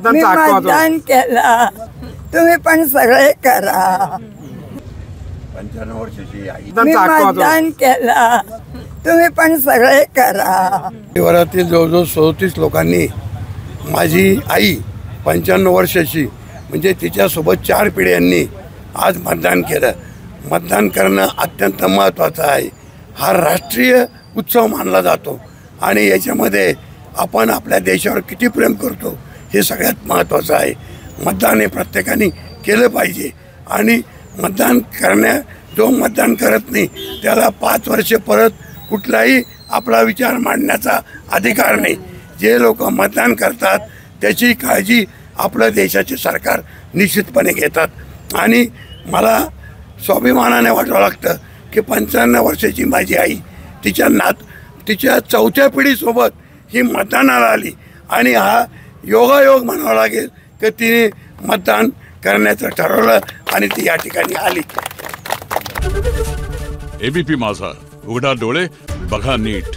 मी मतदान केला, तुम्ही पण सगळे करा। 95 वर्षाची आई मी मतदान केला, तुम्ही पण सगळे करा। परिवारातील जवळजवळ 37 लोकांनी माझी आई 95 वर्षाची म्हणजे तिच्यासोबत 4 पिढ्यांनी आज मतदान केलं। मतदान करणं अत्यंत महत्त्वाचं आहे। हा राष्ट्रीय उत्सव मानला जातो आणि याच्यामध्ये आपण आपल्या देशावर किती प्रेम करतो हे सगळ्यात महत्त्वाचं आहे। मतदान हे प्रत्येकाने केलं पाहिजे आणि जो मतदान करत नाही त्याला 5 वर्षे परत कुठलाही आपला विचार मांडण्याचा अधिकार नाही। जे लोक मतदान करतात त्याची काळजी आपल्या देशाचे सरकार निश्चितपणे घेतात आणि मला स्वाभिमानाने वाटावं लागतं की 95 वर्षाची माझी आई तिच्या 4थ्या पिढीसोबत ही मतदानाला आली आणि हा योगायोग म्हणावा लागेल की तिने मतदान करण्याचं ठरवलं आणि ती या ठिकाणी आली। एबीपी माझा, उघडा डोळे बघा नीट।